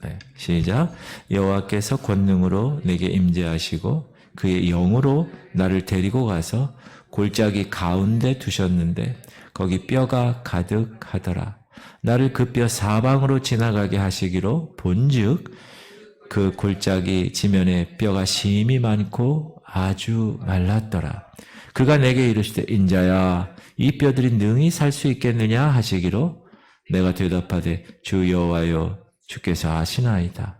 네, 시작. 여호와께서 권능으로 내게 임재하시고 그의 영으로 나를 데리고 가서 골짜기 가운데 두셨는데 거기 뼈가 가득하더라. 나를 그 뼈 사방으로 지나가게 하시기로 본즉 그 골짜기 지면에 뼈가 심이 많고 아주 말랐더라. 그가 내게 이르시되 인자야 이 뼈들이 능히 살 수 있겠느냐 하시기로 내가 대답하되 주 여호와여 주께서 아시나이다.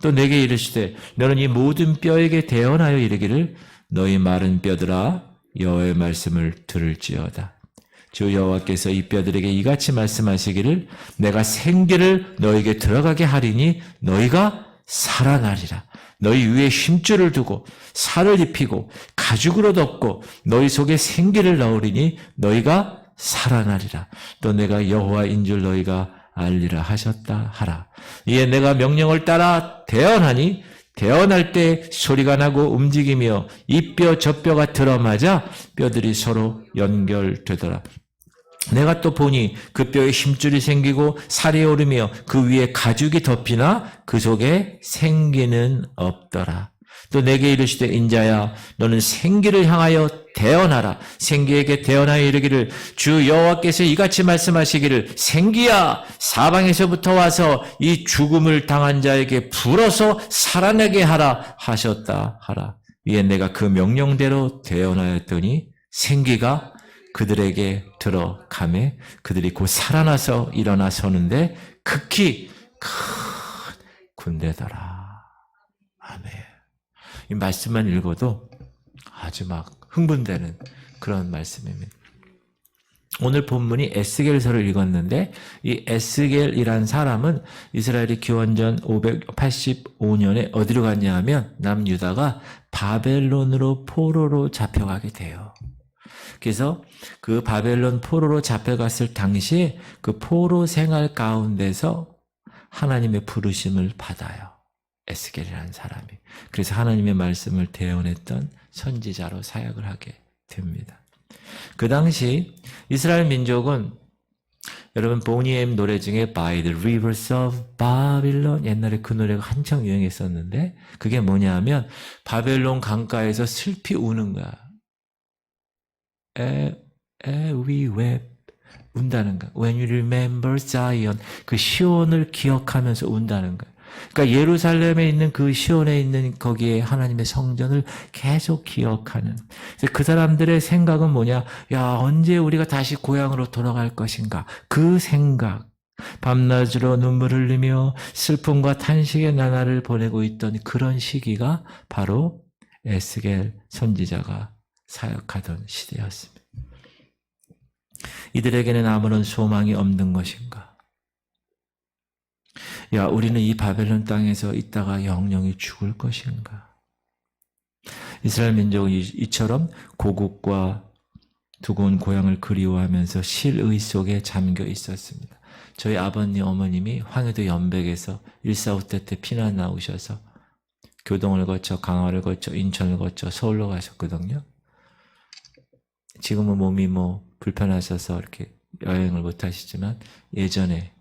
또 내게 이르시되 너는 이 모든 뼈에게 대언하여 이르기를 너희 마른 뼈들아 여호와의 말씀을 들을지어다. 주 여호와께서 이 뼈들에게 이같이 말씀하시기를 내가 생기를 너에게 들어가게 하리니 너희가 살아나리라. 너희 위에 힘줄을 두고 살을 입히고 가죽으로 덮고 너희 속에 생기를 넣으리니 너희가 살아나리라. 또 내가 여호와인 줄 너희가 알리라 하셨다 하라. 이에 내가 명령을 따라 대언하니 대언할 때 소리가 나고 움직이며 이 뼈 저 뼈가 들어맞아 뼈들이 서로 연결되더라. 내가 또 보니 그 뼈에 힘줄이 생기고 살이 오르며 그 위에 가죽이 덮이나 그 속에 생기는 없더라. 또 내게 이르시되 인자야 너는 생기를 향하여 대언하라. 생기에게 대언하여 이르기를 주 여호와께서 이같이 말씀하시기를 생기야 사방에서부터 와서 이 죽음을 당한 자에게 불어서 살아나게 하라 하셨다 하라. 이에 내가 그 명령대로 대언하였더니 생기가 그들에게 들어가매 그들이 곧 살아나서 일어나 서는데 극히 큰 군대더라. 아멘. 이 말씀만 읽어도 아주 막 흥분되는 그런 말씀입니다. 오늘 본문이 에스겔서를 읽었는데 이 에스겔이란 사람은 이스라엘이 기원전 585년에 어디로 갔냐 하면 남유다가 바벨론으로 포로로 잡혀가게 돼요. 그래서 그 바벨론 포로로 잡혀갔을 당시에 그 포로 생활 가운데서 하나님의 부르심을 받아요. 에스겔이라는 사람이. 그래서 하나님의 말씀을 대언했던 선지자로 사역을 하게 됩니다. 그 당시 이스라엘 민족은 여러분 보니엠 노래 중에 By the Rivers of Babylon 옛날에 그 노래가 한창 유행했었는데 그게 뭐냐면 바벨론 강가에서 슬피 우는 거야. We wept 운다는 거야. When you remember Zion 그 시온을 기억하면서 운다는 거야. 그러니까 예루살렘에 있는 그 시온에 있는 거기에 하나님의 성전을 계속 기억하는 그 사람들의 생각은 뭐냐? 야 언제 우리가 다시 고향으로 돌아갈 것인가? 그 생각 밤낮으로 눈물 흘리며 슬픔과 탄식의 나날을 보내고 있던 그런 시기가 바로 에스겔 선지자가 사역하던 시대였습니다. 이들에게는 아무런 소망이 없는 것인가? 야, 우리는 이 바벨론 땅에서 있다가 영영이 죽을 것인가? 이스라엘 민족은 이처럼 고국과 두고 온 고향을 그리워하면서 실의 속에 잠겨 있었습니다. 저희 아버님, 어머님이 황해도 연백에서 1.4.5때 때 피난 나오셔서 교동을 거쳐 강화를 거쳐 인천을 거쳐 서울로 가셨거든요. 지금은 몸이 불편하셔서 이렇게 여행을 못 하시지만 예전에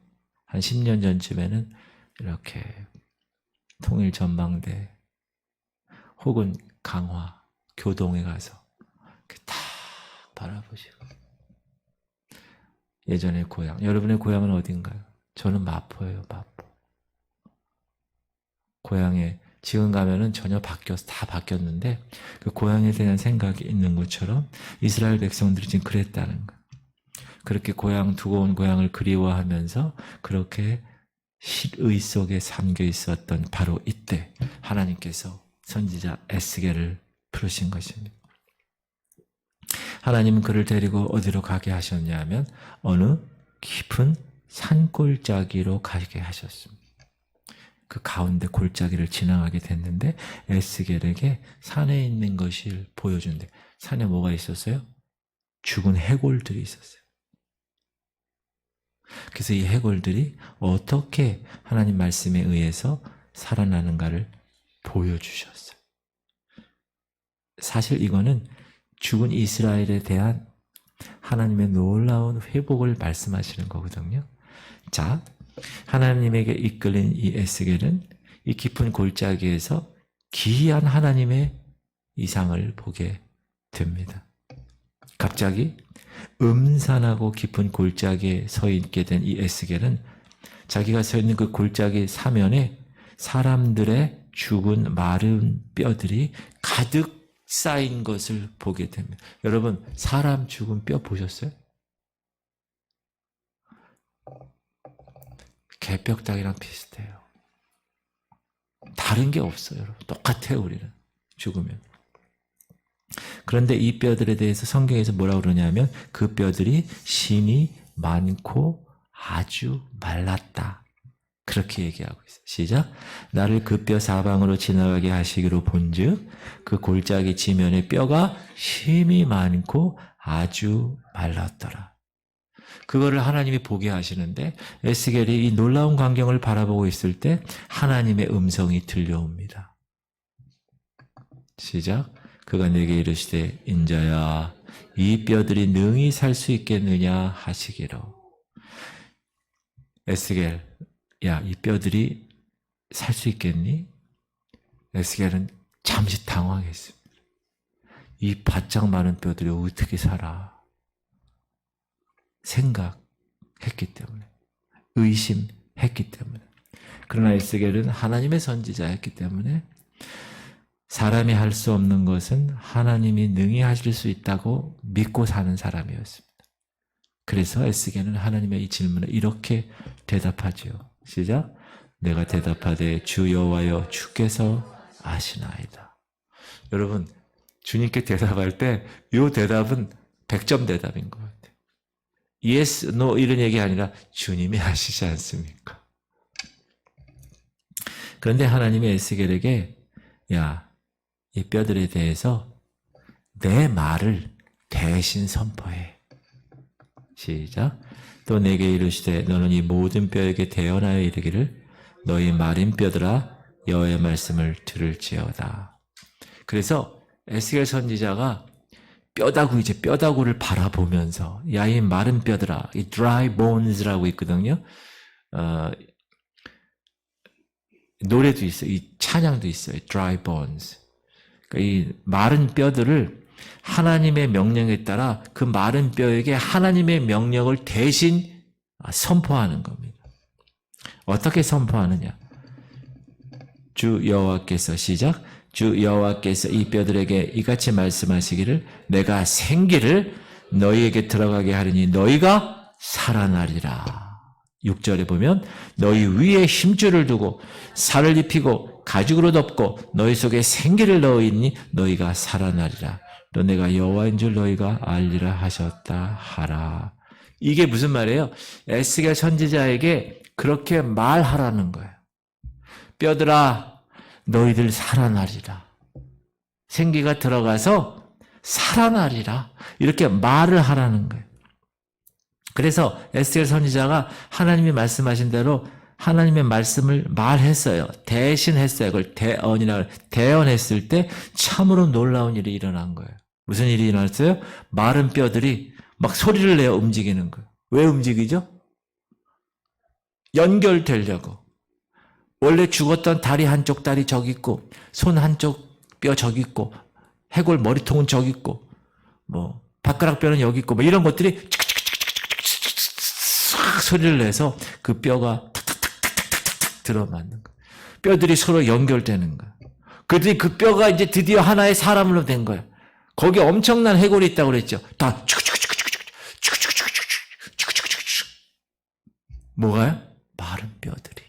한 10년 전쯤에는 이렇게 통일 전망대 혹은 강화, 교동에 가서 이렇게 딱 바라보시고 예전의 고향, 여러분의 고향은 어딘가요? 저는 마포예요, 마포. 고향에 지금 가면은 전혀 다 바뀌었는데 그 고향에 대한 생각이 있는 것처럼 이스라엘 백성들이 지금 그랬다는 거예요. 그렇게 두고 온 고향을 그리워하면서 그렇게 실의 속에 잠겨 있었던 바로 이때 하나님께서 선지자 에스겔을 부르신 것입니다. 하나님은 그를 데리고 어디로 가게 하셨냐면 어느 깊은 산골짜기로 가게 하셨습니다. 그 가운데 골짜기를 지나가게 됐는데 에스겔에게 산에 있는 것을 보여준대. 산에 뭐가 있었어요? 죽은 해골들이 있었어요. 그래서 이 해골들이 어떻게 하나님 말씀에 의해서 살아나는가를 보여주셨어요. 사실 이거는 죽은 이스라엘에 대한 하나님의 놀라운 회복을 말씀하시는 거거든요. 자, 하나님에게 이끌린 이 에스겔은 이 깊은 골짜기에서 기이한 하나님의 이상을 보게 됩니다. 갑자기 음산하고 깊은 골짜기에 서 있게 된 이 에스겔은 자기가 서 있는 그 골짜기 사면에 사람들의 죽은 마른 뼈들이 가득 쌓인 것을 보게 됩니다. 여러분, 사람 죽은 뼈 보셨어요? 개벽다귀랑 비슷해요. 다른 게 없어요, 여러분. 똑같아요, 우리는. 죽으면. 그런데 이 뼈들에 대해서 성경에서 뭐라고 그러냐면 그 뼈들이 심이 많고 아주 말랐다. 그렇게 얘기하고 있어요. 시작. 나를 그 뼈 사방으로 지나가게 하시기로 본즉 그 골짜기 지면에 뼈가 심이 많고 아주 말랐더라. 그거를 하나님이 보게 하시는데 에스겔이 이 놀라운 광경을 바라보고 있을 때 하나님의 음성이 들려옵니다. 시작. 그가 내게 이르시되 인자야 이 뼈들이 능히 살 수 있겠느냐 하시기로. 에스겔, 야, 이 뼈들이 살 수 있겠니? 에스겔은 잠시 당황했습니다. 이 바짝 많은 뼈들이 어떻게 살아? 생각했기 때문에, 의심했기 때문에. 그러나 에스겔은 하나님의 선지자였기 때문에 사람이 할 수 없는 것은 하나님이 능히 하실 수 있다고 믿고 사는 사람이었습니다. 그래서 에스겔은 하나님의 이 질문에 이렇게 대답하지요. 시작. 내가 대답하되 주 여호와여 주께서 아시나이다. 여러분, 주님께 대답할 때 이 대답은 100점 대답인 것 같아요. Yes, no 이런 얘기 아니라 주님이 아시지 않습니까? 그런데 하나님이 에스겔에게 야, 이 뼈들에 대해서 내 말을 대신 선포해. 시작. 또 내게 이르시되 너는 이 모든 뼈에게 대언하여 이르기를 너희 마른 뼈들아 여호와의 말씀을 들을지어다. 그래서 에스겔 선지자가 뼈다구를 바라보면서 야, 이 마른 뼈들아, 이 dry bones라고 있거든요. 노래도 있어요. 이 찬양도 있어요. dry bones. 그러니까 이 마른 뼈들을 하나님의 명령에 따라 그 마른 뼈에게 하나님의 명령을 대신 선포하는 겁니다. 어떻게 선포하느냐? 주 여호와께서 시작. 주 여호와께서 이 뼈들에게 이같이 말씀하시기를 내가 생기를 너희에게 들어가게 하리니 너희가 살아나리라. 6절에 보면 너희 위에 힘줄을 두고 살을 입히고 가죽으로 덮고 너희 속에 생기를 넣으니 너희가 살아나리라. 또 내가 여호와인 줄 너희가 알리라 하셨다 하라. 이게 무슨 말이에요? 에스겔 선지자에게 그렇게 말하라는 거예요. 뼈들아 너희들 살아나리라. 생기가 들어가서 살아나리라. 이렇게 말을 하라는 거예요. 그래서 에스겔 선지자가 하나님이 말씀하신 대로 하나님의 말씀을 말했어요. 대신했어요. 그걸 대언했을 때 참으로 놀라운 일이 일어난 거예요. 무슨 일이 일어났어요? 마른 뼈들이 막 소리를 내어 움직이는 거예요. 왜 움직이죠? 연결되려고. 원래 죽었던 다리 한쪽 다리 저기 있고 손 한쪽 뼈 저기 있고 해골 머리통은 저기 있고 뭐 발가락 뼈는 여기 있고 뭐 이런 것들이 소리를 내서 그 뼈가 탁탁탁탁탁탁 들어맞는 거예요. 뼈들이 서로 연결되는 거예요. 그들이 그 뼈가 이제 드디어 하나의 사람으로 된 거예요. 거기 엄청난 해골이 있다고 그랬죠. 다 뭐가요? 마른 뼈들이.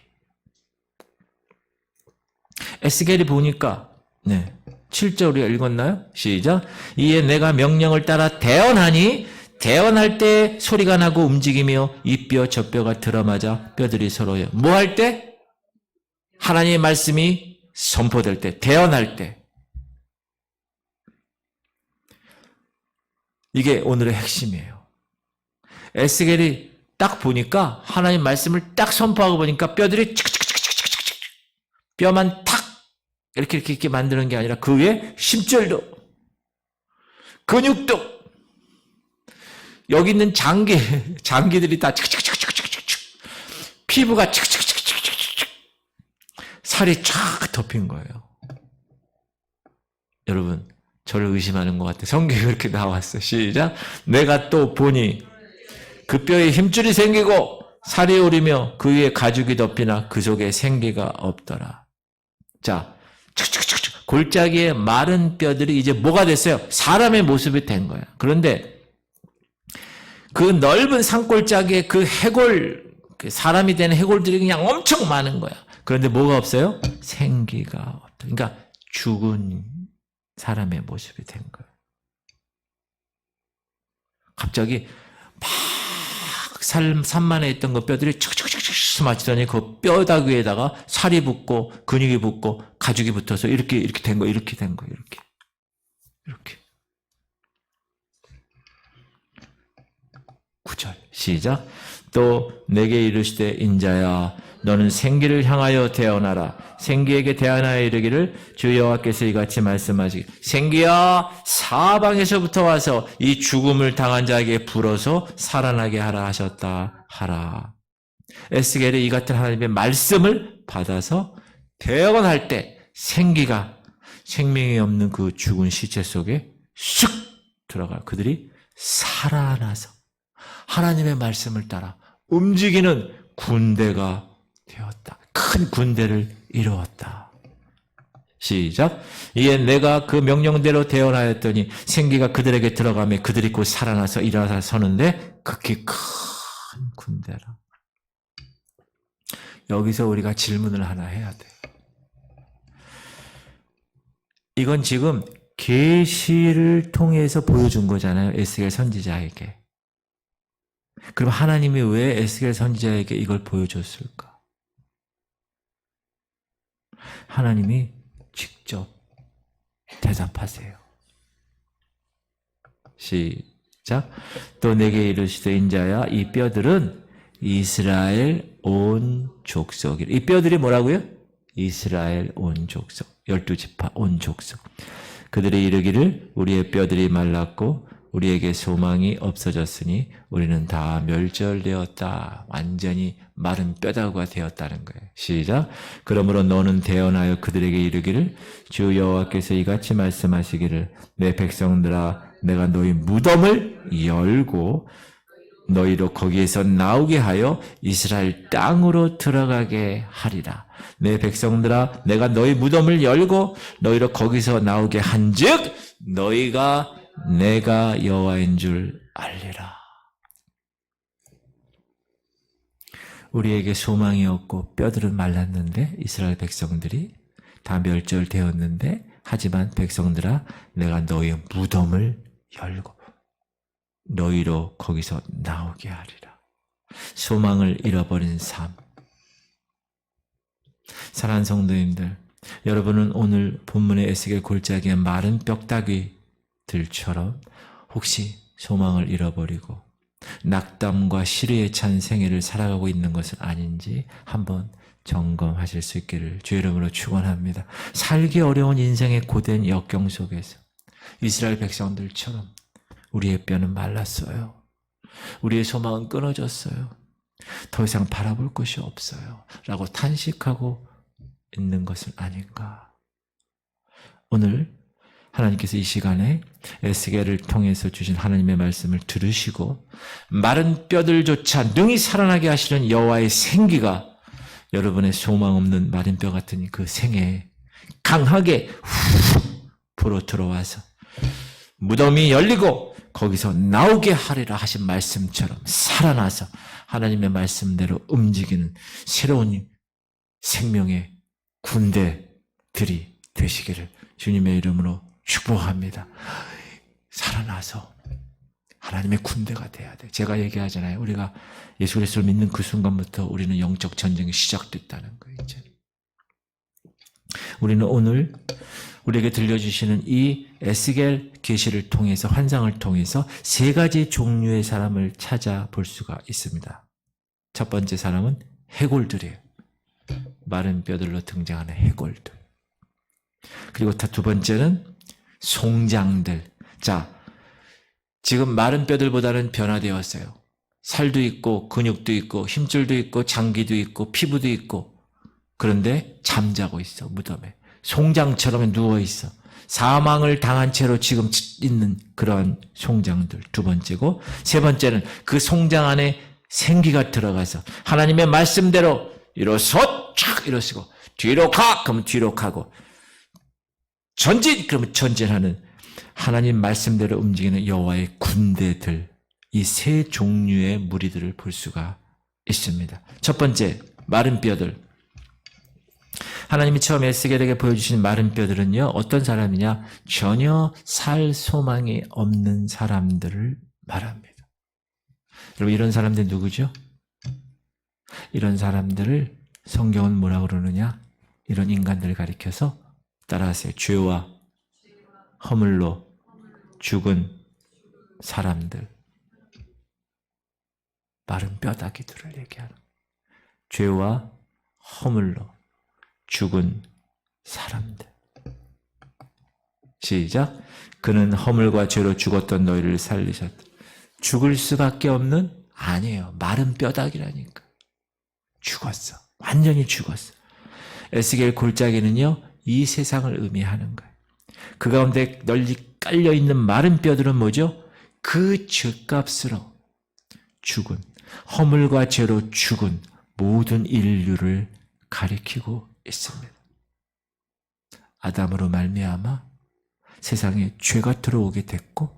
에스겔이 보니까 7절 우리가 읽었나요? 시작. 이에 내가 명령을 따라 대언하니 대언할 때 소리가 나고 움직이며 이 뼈 저 뼈가 들어맞아 뼈들이 서로요. 뭐 할 때? 하나님의 말씀이 선포될 때, 대언할 때. 이게 오늘의 핵심이에요. 에스겔이 딱 보니까 하나님 말씀을 딱 선포하고 보니까 뼈들이 뼈만 탁 이렇게 만드는 게 아니라 그 위에 심줄도 근육도 여기 있는 장기들이 다 피부가 칙칙칙칙칙칙 살이 쫙 덮인 거예요. 여러분, 저를 의심하는 것 같아요. 성경에 그렇게 나왔어요. 시작. 내가 또 보니 그 뼈에 힘줄이 생기고 살이 오르며 그 위에 가죽이 덮이나 그 속에 생기가 없더라. 자, 칙칙칙칙 골짜기에 마른 뼈들이 이제 뭐가 됐어요? 사람의 모습이 된 거야. 그런데 그 넓은 산골짜기에 그 해골, 사람이 되는 해골들이 그냥 엄청 많은 거야. 그런데 뭐가 없어요? 생기가 없다. 그러니까 죽은 사람의 모습이 된 거예요. 갑자기 막 산만에 있던 그 뼈들이 척척척척 맞추더니 그 뼈다귀 위에다가 살이 붙고 근육이 붙고 가죽이 붙어서 이렇게 된 거, 이렇게 된 거, 이렇게. 구절 시작. 또 내게 이르시되 인자야 너는 생기를 향하여 대언하라. 생기에게 대언하여 이르기를 주 여호와께서 이같이 말씀하시기 생기야 사방에서부터 와서 이 죽음을 당한 자에게 불어서 살아나게 하라 하셨다 하라. 에스겔이 이 같은 하나님의 말씀을 받아서 대언할 때 생기가 생명이 없는 그 죽은 시체 속에 쑥 들어가요. 그들이 살아나서 하나님의 말씀을 따라 움직이는 군대가 되었다. 큰 군대를 이루었다. 시작. 이에 내가 그 명령대로 대언하였더니 생기가 그들에게 들어가며 그들이 곧 살아나서 일어나서 서는데 극히 큰 군대라. 여기서 우리가 질문을 하나 해야 돼. 이건 지금 계시를 통해서 보여준 거잖아요. 에스겔 선지자에게. 그럼 하나님이 왜 에스겔 선지자에게 이걸 보여줬을까? 하나님이 직접 대답하세요. 시작. 또 내게 이르시되 인자야 이 뼈들은 이스라엘 온 족속이라. 이 뼈들이 뭐라고요? 이스라엘 온 족속. 12지파 온 족속. 그들이 이르기를 우리의 뼈들이 말랐고 우리에게 소망이 없어졌으니 우리는 다 멸절되었다. 완전히 마른 뼈다구가 되었다는 거예요. 시작. 그러므로 너는 대언하여 그들에게 이르기를 주 여호와께서 이같이 말씀하시기를 내 백성들아 내가 너희 무덤을 열고 너희로 거기에서 나오게 하여 이스라엘 땅으로 들어가게 하리라. 내 백성들아 내가 너희 무덤을 열고 너희로 거기서 나오게 한즉 너희가 내가 여호와인 줄 알리라. 우리에게 소망이 없고 뼈들은 말랐는데 이스라엘 백성들이 다 멸절되었는데 하지만 백성들아 내가 너희의 무덤을 열고 너희로 거기서 나오게 하리라. 소망을 잃어버린 삶. 사랑하는 성도님들, 여러분은 오늘 본문의 에스겔 골짜기의 마른 뼈다귀들처럼 혹시 소망을 잃어버리고 낙담과 시리에 찬 생애를 살아가고 있는 것은 아닌지 한번 점검하실 수 있기를 주의 이름으로 축원합니다. 살기 어려운 인생의 고된 역경 속에서 이스라엘 백성들처럼 우리의 뼈는 말랐어요. 우리의 소망은 끊어졌어요. 더 이상 바라볼 것이 없어요. 라고 탄식하고 있는 것은 아닌가. 오늘 하나님께서 이 시간에 에스겔을 통해서 주신 하나님의 말씀을 들으시고 마른 뼈들조차 능히 살아나게 하시는 여호와의 생기가 여러분의 소망 없는 마른 뼈 같은 그 생애에 강하게 후 불어 들어와서 무덤이 열리고 거기서 나오게 하리라 하신 말씀처럼 살아나서 하나님의 말씀대로 움직이는 새로운 생명의 군대들이 되시기를 주님의 이름으로 축복합니다. 살아나서 하나님의 군대가 돼야 돼. 제가 얘기하잖아요. 우리가 예수 그리스도를 믿는 그 순간부터 우리는 영적 전쟁이 시작됐다는 거예요. 이제 우리는 오늘 우리에게 들려주시는 이 에스겔 계시를 통해서 환상을 통해서 세 가지 종류의 사람을 찾아볼 수가 있습니다. 첫 번째 사람은 해골들이에요. 마른 뼈들로 등장하는 해골들. 그리고 두 번째는 송장들. 자, 지금 마른 뼈들보다는 변화되었어요. 살도 있고 근육도 있고 힘줄도 있고 장기도 있고 피부도 있고 그런데 잠자고 있어. 무덤에. 송장처럼 누워있어. 사망을 당한 채로 지금 있는 그런 송장들. 두 번째고 세 번째는 그 송장 안에 생기가 들어가서 하나님의 말씀대로 일어서 촥 일어서고 뒤로 가 그러면 뒤로 가고 전진 그러면 전진하는 하나님 말씀대로 움직이는 여호와의 군대들 이 세 종류의 무리들을 볼 수가 있습니다. 첫 번째 마른 뼈들. 하나님이 처음 에스겔에게 보여주신 마른 뼈들은요. 어떤 사람이냐? 전혀 살 소망이 없는 사람들을 말합니다. 여러분 이런 사람들 누구죠? 이런 사람들을 성경은 뭐라고 그러느냐? 이런 인간들을 가리켜서 따라하세요. 죄와 허물로 죽은 사람들. 마른 뼈다귀들을 얘기하는 죄와 허물로 죽은 사람들. 시작. 그는 허물과 죄로 죽었던 너희를 살리셨다. 죽을 수밖에 없는? 아니에요. 마른 뼈다귀라니까. 죽었어. 완전히 죽었어. 에스겔 골짜기는요. 이 세상을 의미하는 거예요. 그 가운데 널리 깔려있는 마른 뼈들은 뭐죠? 그 죄값으로 죽은 허물과 죄로 죽은 모든 인류를 가리키고 있습니다. 아담으로 말미암아 세상에 죄가 들어오게 됐고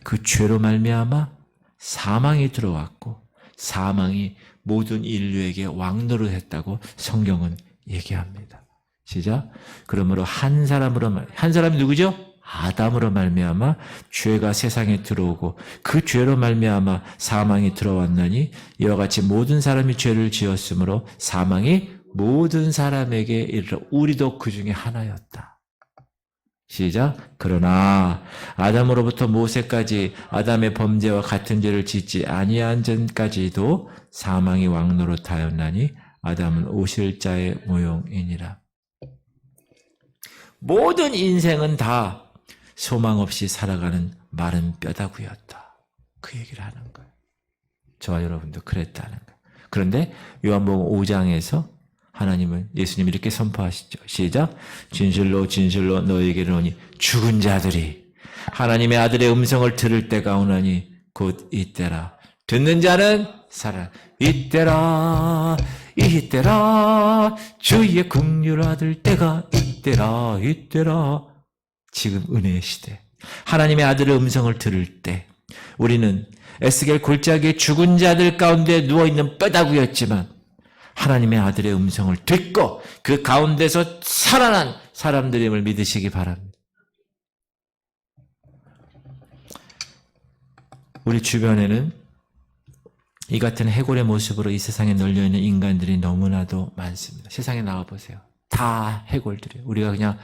그 죄로 말미암아 사망이 들어왔고 사망이 모든 인류에게 왕노릇 했다고 성경은 얘기합니다. 시작. 그러므로 한 사람이 누구죠? 아담으로 말미암아 죄가 세상에 들어오고 그 죄로 말미암아 사망이 들어왔나니 이와 같이 모든 사람이 죄를 지었으므로 사망이 모든 사람에게 이르러 우리도 그 중에 하나였다. 시작. 그러나 아담으로부터 모세까지 아담의 범죄와 같은 죄를 짓지 아니한 전까지도 사망이 왕노릇하였나니 아담은 오실 자의 모형이니라. 모든 인생은 다 소망 없이 살아가는 마른 뼈다귀였다. 그 얘기를 하는 거예요. 저와 여러분도 그랬다는 거예요. 그런데 요한복음 5장에서 하나님은 예수님이 이렇게 선포하시죠. 시작. 진실로 진실로 너희에게 이르노니 죽은 자들이 하나님의 아들의 음성을 들을 때가 오나니 곧 이때라. 듣는 자는 살아. 이때라 이때라 주의 긍휼을 받을 때가 이때라. 지금 은혜의 시대. 하나님의 아들의 음성을 들을 때 우리는 에스겔 골짜기에 죽은 자들 가운데 누워있는 뼈다귀였지만 하나님의 아들의 음성을 듣고 그 가운데서 살아난 사람들임을 믿으시기 바랍니다. 우리 주변에는 이 같은 해골의 모습으로 이 세상에 널려있는 인간들이 너무나도 많습니다. 세상에 나와보세요. 다 해골들이에요. 우리가 그냥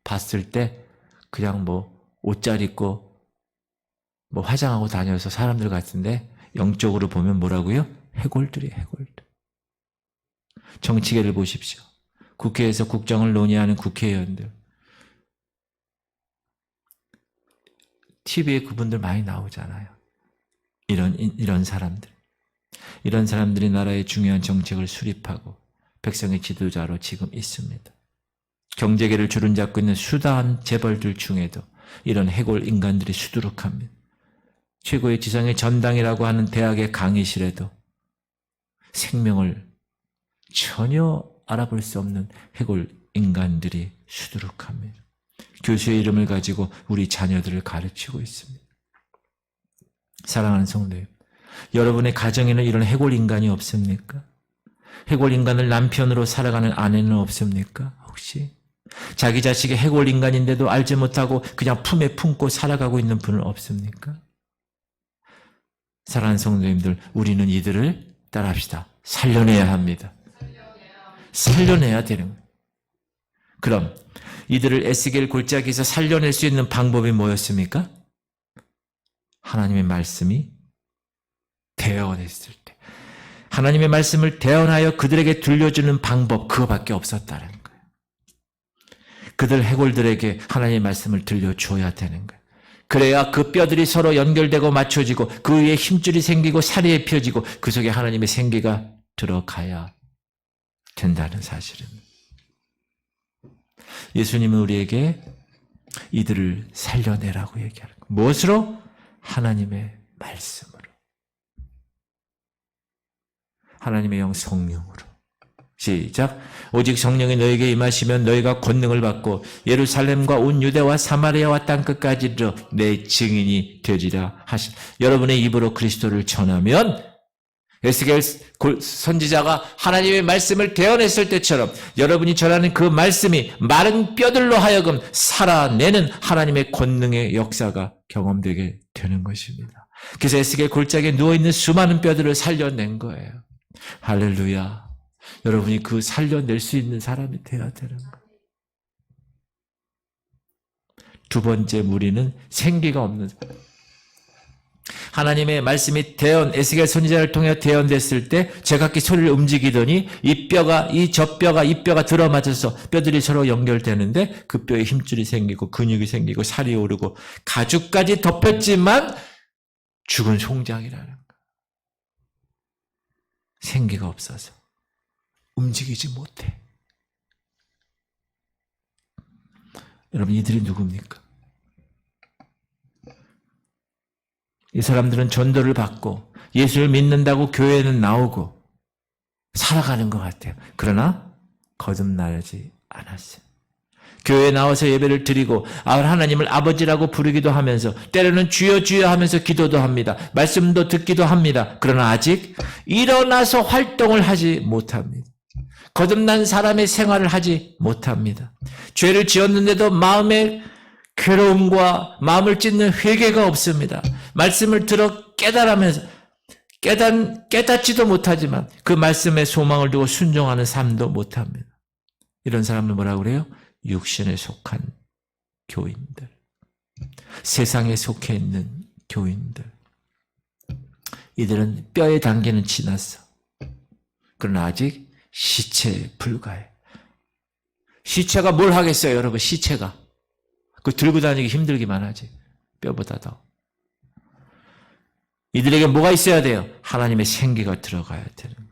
봤을 때 그냥 옷 잘 입고 화장하고 다녀서 사람들 같은데 영적으로 보면 뭐라고요? 해골들이에요. 해골들. 정치계를 보십시오. 국회에서 국정을 논의하는 국회의원들. TV에 그분들 많이 나오잖아요. 이런 사람들. 이런 사람들이 나라의 중요한 정책을 수립하고 백성의 지도자로 지금 있습니다. 경제계를 주름잡고 있는 수다한 재벌들 중에도 이런 해골 인간들이 수두룩합니다. 최고의 지성의 전당이라고 하는 대학의 강의실에도 생명을 전혀 알아볼 수 없는 해골 인간들이 수두룩합니다. 교수의 이름을 가지고 우리 자녀들을 가르치고 있습니다. 사랑하는 성도님, 여러분의 가정에는 이런 해골 인간이 없습니까? 해골 인간을 남편으로 살아가는 아내는 없습니까? 혹시? 자기 자식이 해골 인간인데도 알지 못하고 그냥 품에 품고 살아가고 있는 분은 없습니까? 사랑하는 성도님들, 우리는 이들을 따라합시다. 살려내야 합니다. 살려내야 되는 거예요. 그럼 이들을 에스겔 골짜기에서 살려낼 수 있는 방법이 뭐였습니까? 하나님의 말씀이 대언했을 때 하나님의 말씀을 대언하여 그들에게 들려주는 방법 그거밖에 없었다는 거예요. 그들 해골들에게 하나님의 말씀을 들려줘야 되는 거예요. 그래야 그 뼈들이 서로 연결되고 맞춰지고 그 위에 힘줄이 생기고 살이 펴지고 그 속에 하나님의 생기가 들어가야 된다는 사실입니다. 예수님은 우리에게 이들을 살려내라고 얘기하는 거예요. 무엇으로? 하나님의 말씀으로. 하나님의 영 성령으로. 시작. 오직 성령이 너에게 임하시면 너희가 권능을 받고 예루살렘과 온 유대와 사마리아와 땅끝까지 이르러 내 증인이 되리라 하시. 여러분의 입으로 그리스도를 전하면 에스겔 선지자가 하나님의 말씀을 대언했을 때처럼 여러분이 전하는 그 말씀이 마른 뼈들로 하여금 살아내는 하나님의 권능의 역사가 경험되게 되는 것입니다. 그래서 에스겔 골짜기에 누워있는 수많은 뼈들을 살려낸 거예요. 할렐루야. 여러분이 그 살려낼 수 있는 사람이 되어야 되는 거예요. 두 번째 무리는 생기가 없는 사람. 하나님의 말씀이 에스겔 선지자를 통해 대언됐을 때 제각기 소리를 움직이더니 이 뼈가 들어맞아서 뼈들이 서로 연결되는데 그 뼈에 힘줄이 생기고 근육이 생기고 살이 오르고 가죽까지 덮였지만 죽은 송장이라는 거예요. 생기가 없어서 움직이지 못해. 여러분, 이들이 누굽니까? 이 사람들은 전도를 받고 예수를 믿는다고 교회는 나오고 살아가는 것 같아요. 그러나 거듭나지 않았어요. 교회에 나와서 예배를 드리고 하나님을 아버지라고 부르기도 하면서 때로는 주여 주여 하면서 기도도 합니다. 말씀도 듣기도 합니다. 그러나 아직 일어나서 활동을 하지 못합니다. 거듭난 사람의 생활을 하지 못합니다. 죄를 지었는데도 마음에 괴로움과 마음을 찢는 회개가 없습니다. 말씀을 들어 깨닫지도 못하지만 그 말씀에 소망을 두고 순종하는 삶도 못합니다. 이런 사람을 뭐라고 그래요? 육신에 속한 교인들. 세상에 속해 있는 교인들. 이들은 뼈에 담기는 지났어. 그러나 아직 시체에 불과해. 시체가 뭘 하겠어요, 여러분? 시체가. 그 들고 다니기 힘들기만 하지. 뼈보다 더. 이들에게 뭐가 있어야 돼요? 하나님의 생기가 들어가야 되는 거예요.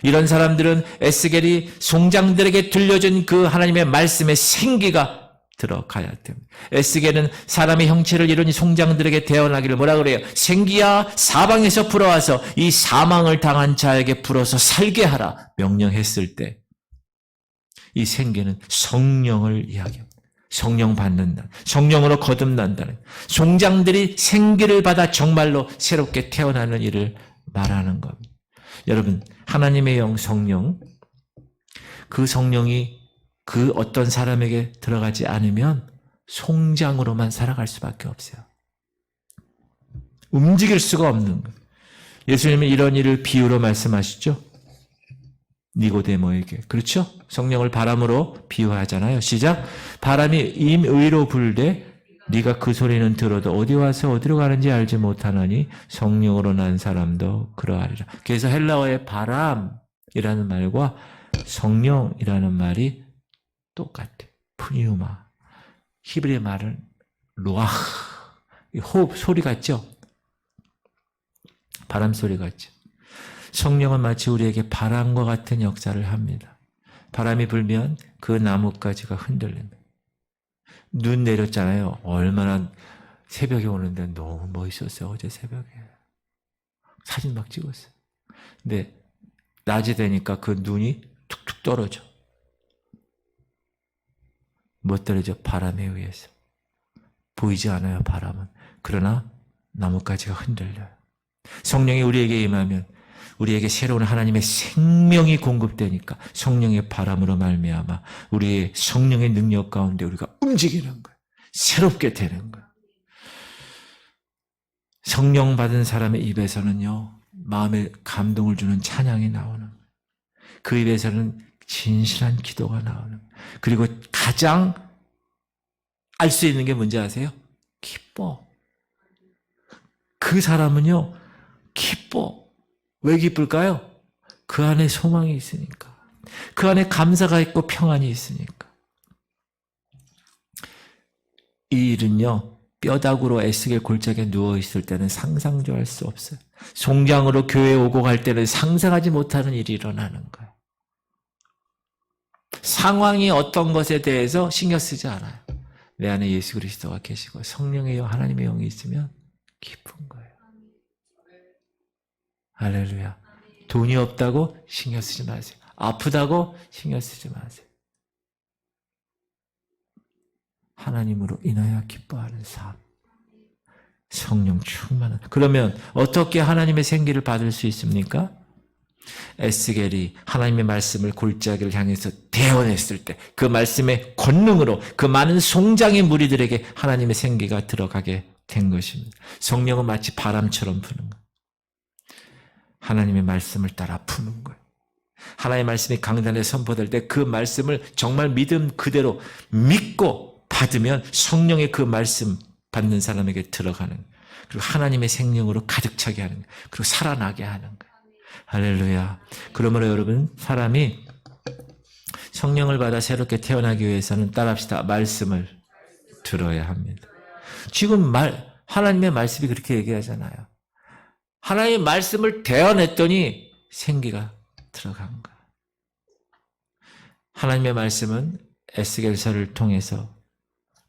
이런 사람들은 에스겔이 송장들에게 들려준 그 하나님의 말씀의 생기가 들어가야 됩니다. 에스겔은 사람의 형체를 이룬 이 송장들에게 대언하기를 뭐라 그래요? 생기야 사방에서 불어와서 이 사망을 당한 자에게 불어서 살게 하라 명령했을 때 이 생기는 성령을 이야기합니다. 성령 받는다. 성령으로 거듭난다는. 송장들이 생기를 받아 정말로 새롭게 태어나는 일을 말하는 겁니다. 여러분, 하나님의 영 성령, 그 성령이 그 어떤 사람에게 들어가지 않으면 송장으로만 살아갈 수밖에 없어요. 움직일 수가 없는 거예요. 예수님은 이런 일을 비유로 말씀하시죠. 니고데모에게. 그렇죠? 성령을 바람으로 비유하잖아요. 시작. 바람이 임의로 불되 네가 그 소리는 들어도 어디 와서 어디로 가는지 알지 못하느니 성령으로 난 사람도 그러하리라. 그래서 헬라어의 바람이라는 말과 성령이라는 말이 똑같아요. 푸니우마. 히브리 말은 루아흐. 호흡 소리 같죠? 바람 소리 같죠? 성령은 마치 우리에게 바람과 같은 역사를 합니다. 바람이 불면 그 나뭇가지가 흔들립니다. 눈 내렸잖아요. 얼마나 새벽에 오는데 너무 멋있었어요. 어제 새벽에. 사진 막 찍었어요. 근데 낮이 되니까 그 눈이 툭툭 떨어져. 못 떨어져? 바람에 의해서. 보이지 않아요, 바람은. 그러나 나뭇가지가 흔들려요. 성령이 우리에게 임하면 우리에게 새로운 하나님의 생명이 공급되니까 성령의 바람으로 말미암아 우리의 성령의 능력 가운데 우리가 움직이는 거예요. 새롭게 되는 거예요. 성령 받은 사람의 입에서는요, 마음에 감동을 주는 찬양이 나오는 거예요. 그 입에서는 진실한 기도가 나오는 거예요. 그리고 가장 알 수 있는 게 뭔지 아세요? 기뻐. 그 사람은요, 기뻐. 왜 기쁠까요? 그 안에 소망이 있으니까. 그 안에 감사가 있고 평안이 있으니까. 이 일은요, 뼈다구로 에스겔 골짜기에 누워있을 때는 상상도 할 수 없어요. 송장으로 교회에 오고 갈 때는 상상하지 못하는 일이 일어나는 거예요. 상황이 어떤 것에 대해서 신경 쓰지 않아요. 내 안에 예수 그리스도가 계시고 성령의 영, 하나님의 영이 있으면 기쁜 거예요. 할렐루야. 돈이 없다고 신경 쓰지 마세요. 아프다고 신경 쓰지 마세요. 하나님으로 인하여 기뻐하는 삶. 성령 충만한. 그러면 어떻게 하나님의 생기를 받을 수 있습니까? 에스겔이 하나님의 말씀을 골짜기를 향해서 대언했을 때 그 말씀의 권능으로 그 많은 송장의 무리들에게 하나님의 생기가 들어가게 된 것입니다. 성령은 마치 바람처럼 부는 거예요. 하나님의 말씀을 따라 부는 거예요. 하나님의 말씀이 강단에 선포될 때 그 말씀을 정말 믿음 그대로 믿고 받으면 성령의 그 말씀 받는 사람에게 들어가는 거예요. 그리고 하나님의 생명으로 가득 차게 하는 거예요. 그리고 살아나게 하는 거예요. 할렐루야. 그러므로 여러분, 사람이 성령을 받아 새롭게 태어나기 위해서는 따라합시다. 말씀을 들어야 합니다. 지금 하나님의 말씀이 그렇게 얘기하잖아요. 하나님의 말씀을 대언했더니 생기가 들어간 거예요. 하나님의 말씀은 에스겔서를 통해서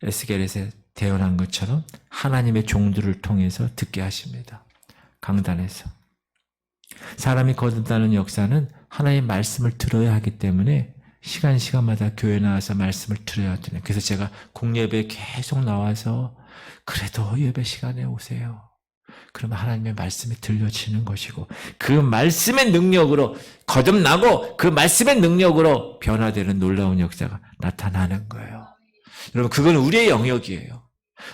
에스겔에서 대언한 것처럼 하나님의 종들을 통해서 듣게 하십니다. 강단에서. 사람이 거듭나는 역사는 하나님의 말씀을 들어야 하기 때문에 시간마다 교회 나와서 말씀을 들어야 되네. 그래서 제가 공예배에 계속 나와서 그래도 예배 시간에 오세요. 그러면 하나님의 말씀이 들려지는 것이고 그 말씀의 능력으로 거듭나고 그 말씀의 능력으로 변화되는 놀라운 역사가 나타나는 거예요. 여러분, 그건 우리의 영역이에요.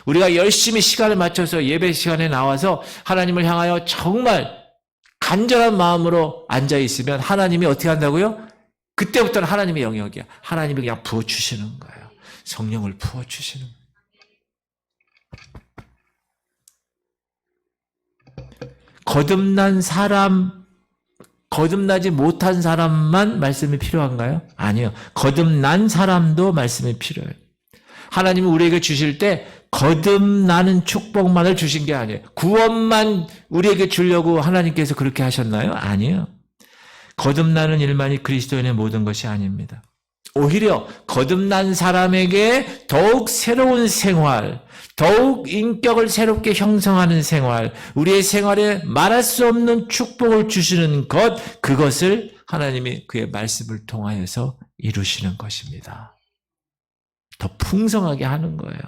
우리가 열심히 시간을 맞춰서 예배 시간에 나와서 하나님을 향하여 정말 간절한 마음으로 앉아있으면 하나님이 어떻게 한다고요? 그때부터는 하나님의 영역이야. 하나님이 그냥 부어주시는 거예요. 성령을 부어주시는 거예요. 거듭난 사람, 거듭나지 못한 사람만 말씀이 필요한가요? 아니요. 거듭난 사람도 말씀이 필요해요. 하나님은 우리에게 주실 때 거듭나는 축복만을 주신 게 아니에요. 구원만 우리에게 주려고 하나님께서 그렇게 하셨나요? 아니에요. 거듭나는 일만이 그리스도인의 모든 것이 아닙니다. 오히려 거듭난 사람에게 더욱 새로운 생활, 더욱 인격을 새롭게 형성하는 생활, 우리의 생활에 말할 수 없는 축복을 주시는 것, 그것을 하나님이 그의 말씀을 통하여서 이루시는 것입니다. 더 풍성하게 하는 거예요.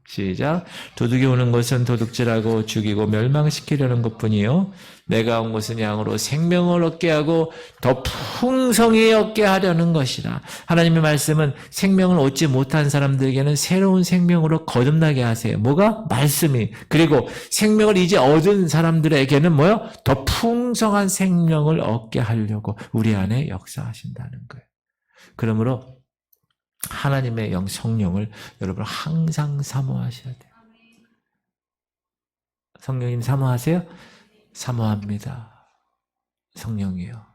시작. 도둑이 오는 것은 도둑질하고 죽이고 멸망시키려는 것뿐이요 내가 온 것은 양으로 생명을 얻게 하고 더 풍성히 얻게 하려는 것이라. 하나님의 말씀은 생명을 얻지 못한 사람들에게는 새로운 생명으로 거듭나게 하세요. 뭐가? 말씀이. 그리고 생명을 이제 얻은 사람들에게는 뭐요? 더 풍성한 생명을 얻게 하려고 우리 안에 역사하신다는 거예요. 그러므로 하나님의 영 성령을 여러분 항상 사모하셔야 돼요. 성령님 사모하세요? 사모합니다. 성령이요.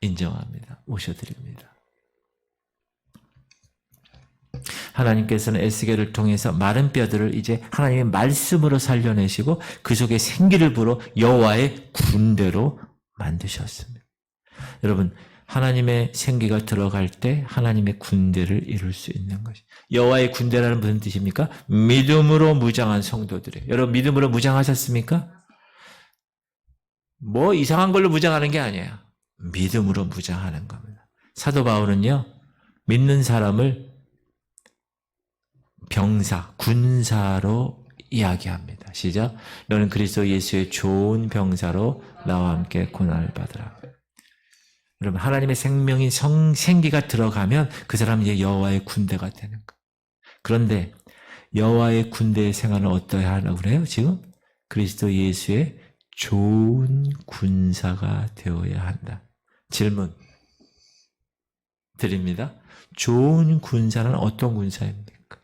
인정합니다. 모셔드립니다. 하나님께서는 에스겔을 통해서 마른 뼈들을 이제 하나님의 말씀으로 살려내시고 그 속에 생기를 불어 여호와의 군대로 만드셨습니다. 여러분, 하나님의 생기가 들어갈 때 하나님의 군대를 이룰 수 있는 것이. 여호와의 군대라는 무슨 뜻입니까? 믿음으로 무장한 성도들이에요. 여러분, 믿음으로 무장하셨습니까? 뭐 이상한 걸로 무장하는 게 아니에요. 믿음으로 무장하는 겁니다. 사도 바울은요, 믿는 사람을 병사, 군사로 이야기합니다. 시작. 너는 그리스도 예수의 좋은 병사로 나와 함께 고난을 받으라. 여러분, 하나님의 생명인 생기가 들어가면 그 사람은 이제 여호와의 군대가 되는 거예요. 그런데 여호와의 군대의 생활은 어떠해야 하려고 그래요? 지금 그리스도 예수의 좋은 군사가 되어야 한다. 질문 드립니다. 좋은 군사는 어떤 군사입니까?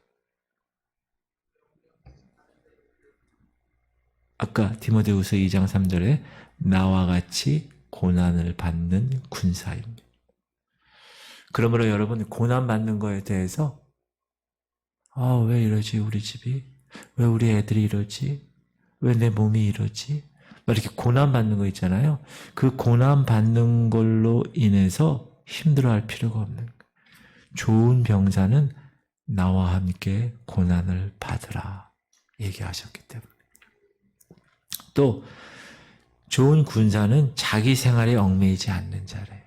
아까 디모데후서 2장 3절에 나와 같이 고난을 받는 군사입니다. 그러므로 여러분, 고난 받는 거에 대해서 왜 이러지 우리 집이? 왜 우리 애들이 이러지? 왜 내 몸이 이러지? 이렇게 고난받는 거 있잖아요. 그 고난받는 걸로 인해서 힘들어할 필요가 없는 거예요. 좋은 병사는 나와 함께 고난을 받으라 얘기하셨기 때문에. 또 좋은 군사는 자기 생활에 얽매이지 않는 자래요.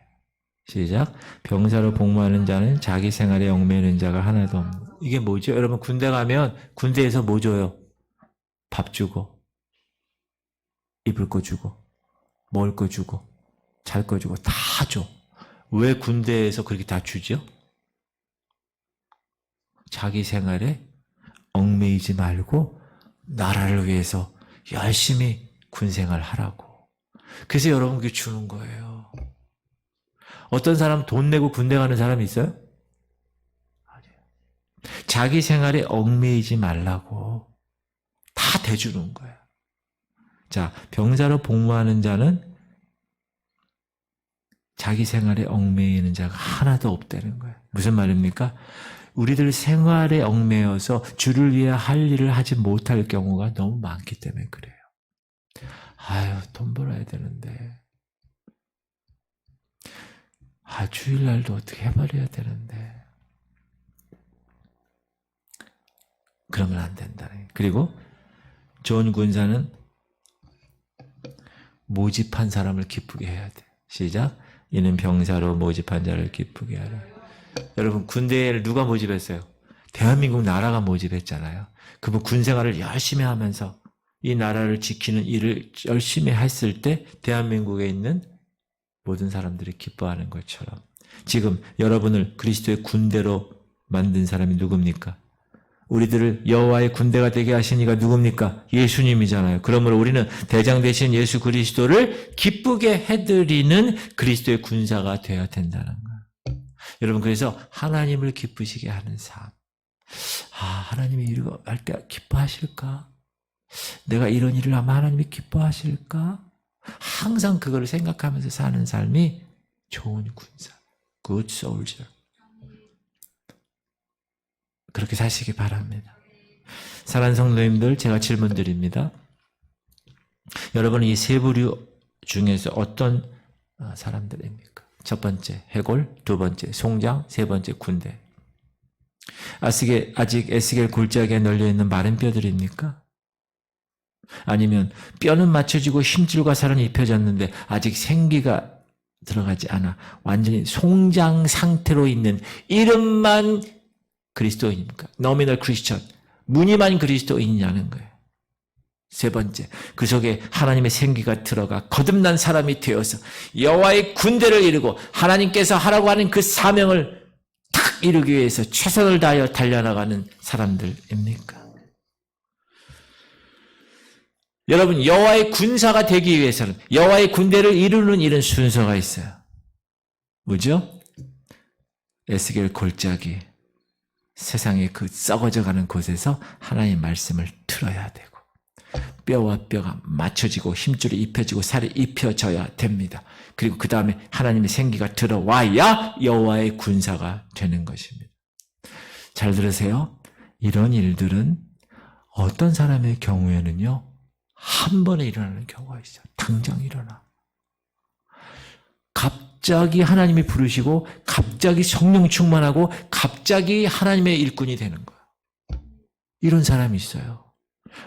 시작. 병사로 복무하는 자는 자기 생활에 얽매이는 자가 하나도 없는. 이게 뭐죠? 여러분 군대 가면 군대에서 뭐 줘요? 밥 주고 입을 거 주고 먹을 거 주고 잘 거 주고 다 줘. 왜 군대에서 그렇게 다 주죠? 자기 생활에 얽매이지 말고 나라를 위해서 열심히 군생활 하라고. 그래서 여러분 그게 주는 거예요. 어떤 사람 돈 내고 군대 가는 사람이 있어요? 아니에요. 자기 생활에 얽매이지 말라고 다 대주는 거예요. 자, 병사로 복무하는 자는 자기 생활에 얽매이는 자가 하나도 없다는 거예요. 무슨 말입니까? 우리들 생활에 얽매여서 주를 위해 할 일을 하지 못할 경우가 너무 많기 때문에 그래요. 돈 벌어야 되는데. 주일날도 어떻게 해버려야 되는데. 그러면 안 된다는 거예요. 그리고 좋은 군사는 모집한 사람을 기쁘게 해야 돼. 시작. 이는 병사로 모집한 자를 기쁘게 하라. 여러분 군대를 누가 모집했어요? 대한민국 나라가 모집했잖아요. 그분 군생활을 열심히 하면서 이 나라를 지키는 일을 열심히 했을 때 대한민국에 있는 모든 사람들이 기뻐하는 것처럼 지금 여러분을 그리스도의 군대로 만든 사람이 누굽니까? 우리들을 여호와의 군대가 되게 하신 이가 누굽니까? 예수님이잖아요. 그러므로 우리는 대장 되신 예수 그리스도를 기쁘게 해드리는 그리스도의 군사가 되어야 된다는 거예요. 여러분 그래서 하나님을 기쁘시게 하는 삶. 하나님이 이거 할 때 기뻐하실까? 내가 이런 일을 하면 하나님이 기뻐하실까? 항상 그거를 생각하면서 사는 삶이 좋은 군사. Good soldier. 그렇게 사시기 바랍니다. 사랑하는 성도님들, 제가 질문 드립니다. 여러분은 이 세 부류 중에서 어떤 사람들입니까? 첫 번째 해골, 두 번째 송장, 세 번째 군대. 아직 에스겔 골짜기에 널려있는 마른 뼈들입니까? 아니면 뼈는 맞춰지고 힘줄과 살은 입혀졌는데 아직 생기가 들어가지 않아 완전히 송장 상태로 있는 이름만 그리스도인입니까? 노미널 크리스천, 무늬만 그리스도인이냐는 거예요. 세 번째, 그 속에 하나님의 생기가 들어가 거듭난 사람이 되어서 여호와의 군대를 이루고 하나님께서 하라고 하는 그 사명을 탁 이루기 위해서 최선을 다하여 달려나가는 사람들입니까? 여러분, 여호와의 군사가 되기 위해서는 여호와의 군대를 이루는 일은 순서가 있어요. 뭐죠? 에스겔 골짜기, 세상의 그 썩어져가는 곳에서 하나님의 말씀을 들어야 되고 뼈와 뼈가 맞춰지고 힘줄이 입혀지고 살이 입혀져야 됩니다. 그리고 그 다음에 하나님의 생기가 들어와야 여호와의 군사가 되는 것입니다. 잘 들으세요. 이런 일들은 어떤 사람의 경우에는요, 한 번에 일어나는 경우가 있어요. 당장 일어나. 갑자기 하나님이 부르시고 갑자기 성령 충만하고 갑자기 하나님의 일꾼이 되는 거예요. 이런 사람이 있어요.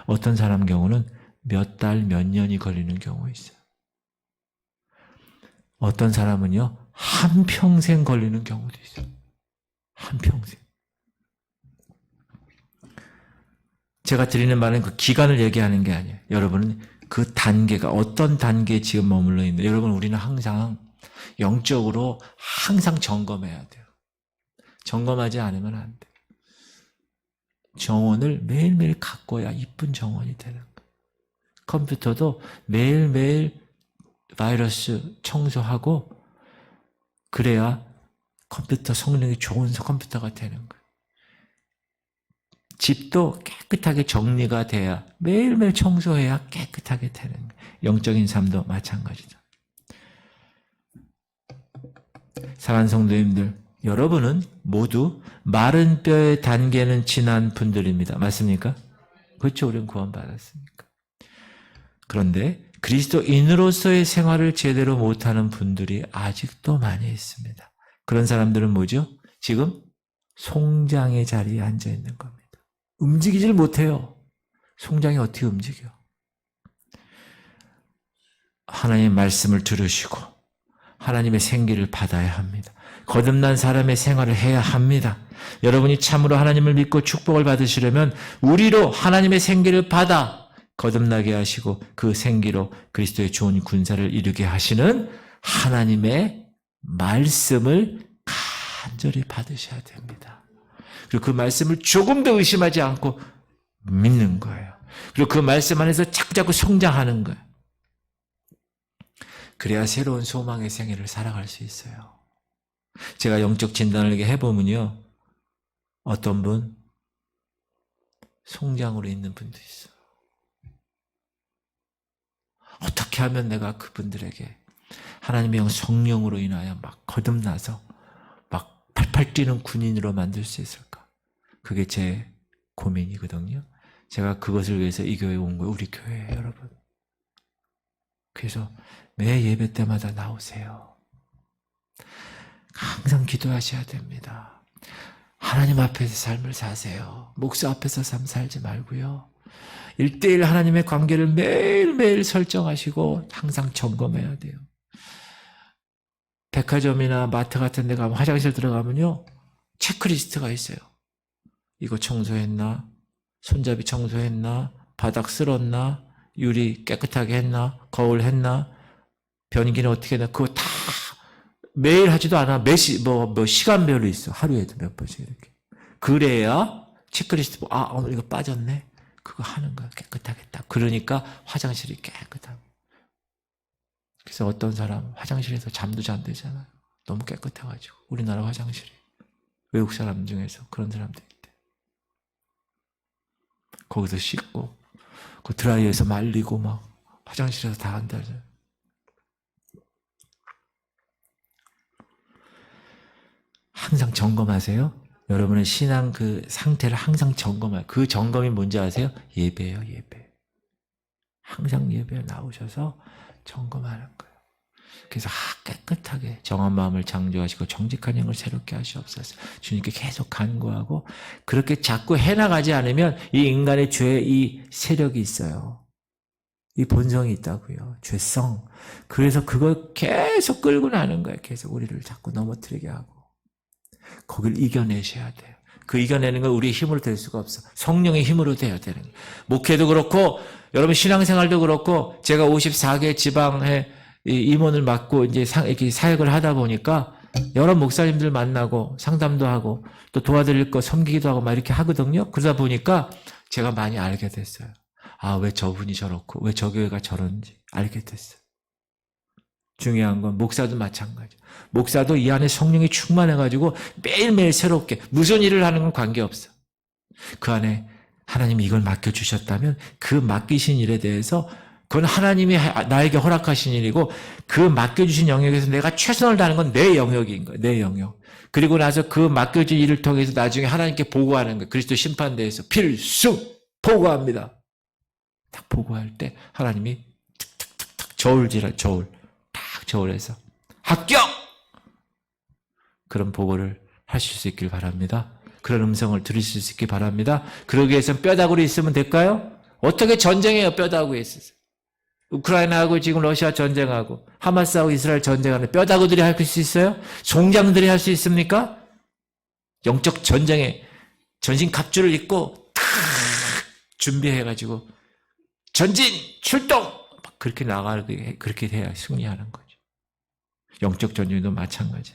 어떤 사람 경우는 몇 달, 몇 년이 걸리는 경우가 있어요. 어떤 사람은요, 한평생 걸리는 경우도 있어요. 한평생. 제가 드리는 말은 그 기간을 얘기하는 게 아니에요. 여러분은 그 단계가 어떤 단계에 지금 머물러 있는데, 여러분 우리는 항상 영적으로 항상 점검해야 돼요. 점검하지 않으면 안 돼요. 정원을 매일매일 가꿔야 이쁜 정원이 되는 거예요. 컴퓨터도 매일매일 바이러스 청소하고 그래야 컴퓨터 성능이 좋은 컴퓨터가 되는 거예요. 집도 깨끗하게 정리가 돼야 매일매일 청소해야 깨끗하게 되는 거예요. 영적인 삶도 마찬가지죠. 사랑하는 성도님들, 여러분은 모두 마른 뼈의 단계는 지난 분들입니다. 맞습니까? 그렇죠. 우리는 구원받았으니까. 그런데 그리스도인으로서의 생활을 제대로 못하는 분들이 아직도 많이 있습니다. 그런 사람들은 뭐죠? 지금 송장의 자리에 앉아 있는 겁니다. 움직이질 못해요. 송장이 어떻게 움직여? 하나님의 말씀을 들으시고 하나님의 생기를 받아야 합니다. 거듭난 사람의 생활을 해야 합니다. 여러분이 참으로 하나님을 믿고 축복을 받으시려면 우리로 하나님의 생기를 받아 거듭나게 하시고 그 생기로 그리스도의 좋은 군사를 이루게 하시는 하나님의 말씀을 간절히 받으셔야 됩니다. 그리고 그 말씀을 조금도 의심하지 않고 믿는 거예요. 그리고 그 말씀 안에서 자꾸자꾸 성장하는 거예요. 그래야 새로운 소망의 생애를 살아갈 수 있어요. 제가 영적 진단을 해보면요. 어떤 분 송장으로 있는 분도 있어요. 어떻게 하면 내가 그분들에게 하나님의 성령으로 인하여 막 거듭나서 막 팔팔 뛰는 군인으로 만들 수 있을까? 그게 제 고민이거든요. 제가 그것을 위해서 이 교회에 온 거예요. 우리 교회에 여러분. 그래서 매 예배 때마다 나오세요. 항상 기도하셔야 됩니다. 하나님 앞에서 삶을 사세요. 목사 앞에서 삶 살지 말고요. 1:1 하나님의 관계를 매일매일 설정하시고 항상 점검해야 돼요. 백화점이나 마트 같은 데 가면 화장실 들어가면요. 체크리스트가 있어요. 이거 청소했나? 손잡이 청소했나? 바닥 쓸었나? 유리 깨끗하게 했나? 거울 했나? 변기는 어떻게 했나? 그거 다 매일 하지도 않아. 시간별로 있어. 하루에도 몇 번씩 이렇게. 그래야 체크리스트, 오늘 이거 빠졌네? 그거 하는 거야. 깨끗하게 딱. 그러니까 화장실이 깨끗하고. 그래서 어떤 사람 화장실에서 잠도 잔대잖아요. 너무 깨끗해가지고. 우리나라 화장실이. 외국 사람 중에서 그런 사람도 있대. 거기서 씻고, 그 드라이어에서 말리고 막 화장실에서 다 한다잖아요. 항상 점검하세요. 여러분의 신앙 그 상태를 항상 점검해요. 그 점검이 뭔지 아세요? 예배예요, 예배. 항상 예배에 나오셔서 점검하는 거예요. 그래서 깨끗하게 정한 마음을 창조하시고 정직한 영을 새롭게 하시옵소서. 주님께 계속 간구하고 그렇게 자꾸 해나가지 않으면 이 인간의 죄의 이 세력이 있어요. 이 본성이 있다고요. 죄성. 그래서 그걸 계속 끌고 나는 거예요. 계속 우리를 자꾸 넘어뜨리게 하고. 거길 이겨내셔야 돼요. 그 이겨내는 건 우리의 힘으로 될 수가 없어. 성령의 힘으로 돼야 되는 거예요. 목회도 그렇고 여러분 신앙생활도 그렇고 제가 54개 지방에 임원을 맡고 이제 이렇게 사역을 하다 보니까 여러 목사님들 만나고 상담도 하고 또 도와드릴 거 섬기기도 하고 막 이렇게 하거든요. 그러다 보니까 제가 많이 알게 됐어요. 왜 저분이 저렇고 왜 저 교회가 저런지 알게 됐어요. 중요한 건 목사도 마찬가지. 목사도 이 안에 성령이 충만해가지고 매일매일 새롭게 무슨 일을 하는 건 관계없어. 그 안에 하나님이 이걸 맡겨주셨다면 그 맡기신 일에 대해서 그건 하나님이 나에게 허락하신 일이고 그 맡겨주신 영역에서 내가 최선을 다하는 건 내 영역인 거예요. 내 영역. 그리고 나서 그 맡겨진 일을 통해서 나중에 하나님께 보고하는 거예요. 그리스도 심판대에서 필수 보고합니다. 딱 보고할 때 하나님이 탁탁탁탁 저울 딱 저울해서 합격! 그런 보고를 하실 수 있길 바랍니다. 그런 음성을 들으실 수 있길 바랍니다. 그러기 위해서는 뼈다구리 있으면 될까요? 어떻게 전쟁해요? 뼈다구리 있어서. 우크라이나하고 지금 러시아 전쟁하고 하마스하고 이스라엘 전쟁하는 뼈다구들이 할 수 있어요? 송장들이 할 수 있습니까? 영적 전쟁에 전신 갑주를 입고 탁 준비해가지고 전진 출동 그렇게 나가게 그렇게 돼야 승리하는 거죠. 영적 전쟁도 마찬가지.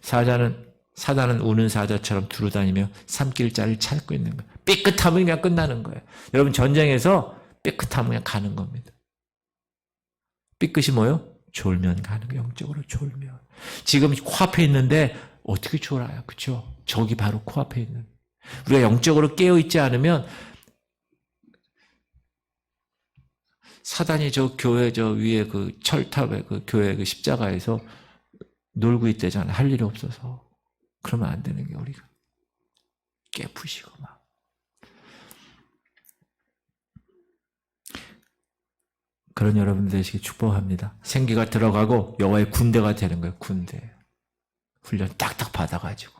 사단은 우는 사자처럼 두루다니며 삼킬자를 찾고 있는 거예요. 삐끗하면 그냥 끝나는 거예요. 여러분 전쟁에서 삐끗하면 그냥 가는 겁니다. 삐끗이 뭐예요? 졸면 가는 거예요. 영적으로 졸면. 지금 코앞에 있는데 어떻게 졸아요? 그렇죠? 적이 바로 코앞에 있는. 우리가 영적으로 깨어있지 않으면 사단이 저 교회 저 위에 그 철탑에 그 교회 그 십자가에서 놀고 있대잖아요. 할 일이 없어서. 그러면 안 되는 게 우리가 깨부시고 막. 그런 여러분들 되시길 축복합니다. 생기가 들어가고 여호와의 군대가 되는 거예요. 군대. 훈련 딱딱 받아가지고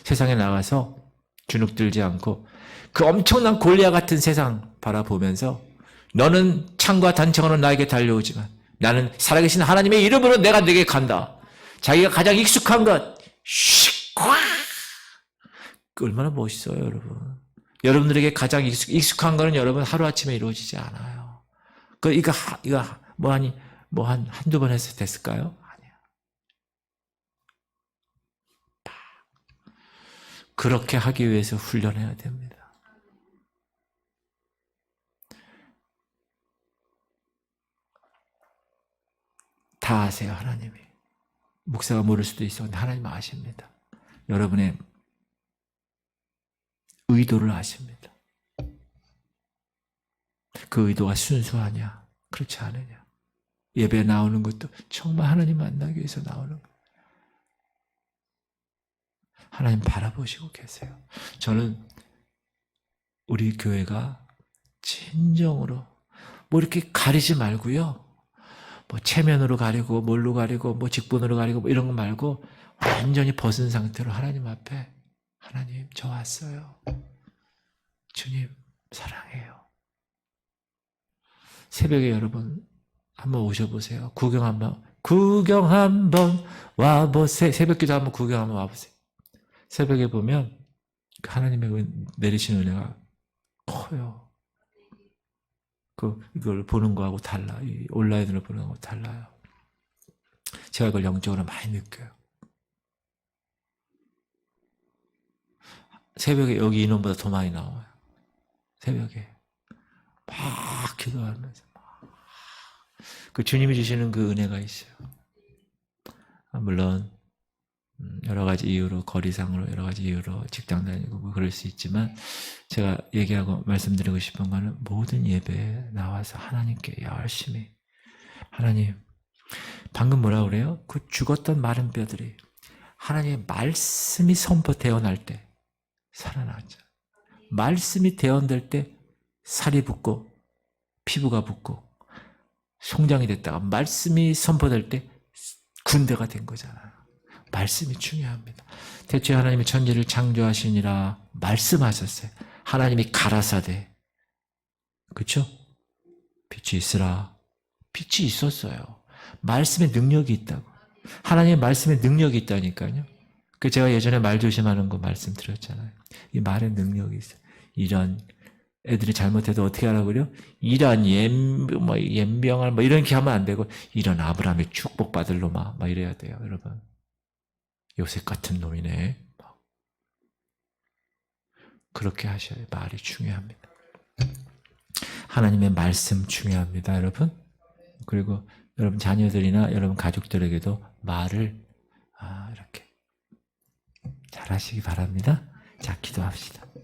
세상에 나가서 주눅 들지 않고 그 엄청난 골리앗 같은 세상 바라보면서 너는 창과 단창으로 나에게 달려오지만 나는 살아계신 하나님의 이름으로 내가 네게 간다. 자기가 가장 익숙한 것 슉! 얼마나 멋있어요, 여러분. 여러분들에게 가장 익숙한 거는 여러분 하루아침에 이루어지지 않아요. 이거 한두 번 해서 됐을까요? 아니야. 그렇게 하기 위해서 훈련해야 됩니다. 다 아세요, 하나님이. 목사가 모를 수도 있었는데 하나님 아십니다. 여러분의 의도를 아십니다. 그 의도가 순수하냐, 그렇지 않으냐. 예배 나오는 것도 정말 하나님 만나기 위해서 나오는 거예요. 하나님 바라보시고 계세요. 저는 우리 교회가 진정으로 뭐 이렇게 가리지 말고요. 뭐 체면으로 가리고 뭘로 가리고 뭐 직분으로 가리고 뭐 이런 거 말고 완전히 벗은 상태로 하나님 앞에 하나님 저 왔어요. 주님 사랑해요. 새벽에 여러분 한번 오셔보세요. 구경 한번 와보세요. 새벽기도 한번 구경 한번 와보세요. 새벽에 보면 하나님의 내리시는 은혜가 커요. 이걸 보는 거하고 달라. 이 온라인으로 보는 거하고 달라요. 제가 이걸 영적으로 많이 느껴요. 새벽에 여기 인원보다 더 많이 나와요. 새벽에 막 기도하면서 그 주님이 주시는 그 은혜가 있어요. 물론 여러 가지 이유로 거리상으로 여러 가지 이유로 직장 다니고 뭐 그럴 수 있지만 제가 얘기하고 말씀드리고 싶은 거는 모든 예배에 나와서 하나님께 열심히 하나님 방금 뭐라 그래요? 그 죽었던 마른 뼈들이 하나님의 말씀이 선포되어 날 때 살아나죠. 말씀이 대언될 때 살이 붙고 피부가 붙고 송장이 됐다가 말씀이 선포될 때 군대가 된 거잖아요. 말씀이 중요합니다. 대체 하나님이 천지를 창조하시니라 말씀하셨어요. 하나님이 가라사대 그렇죠? 빛이 있으라. 빛이 있었어요. 말씀의 능력이 있다고. 하나님의 말씀의 능력이 있다니까요. 제가 예전에 말 조심하는 거 말씀드렸잖아요. 이 말의 능력이 있어요. 이런 애들이 잘못해도 어떻게 하라고 그래요? 이런 옌병을 이렇게 하면 안 되고 이런 아브라함의 축복받을 놈아 이래야 돼요. 여러분. 요셉 같은 놈이네. 그렇게 하셔야 돼요. 말이 중요합니다. 하나님의 말씀 중요합니다. 여러분. 그리고 여러분 자녀들이나 여러분 가족들에게도 말을 이렇게 잘하시기 바랍니다. 자, 기도합시다.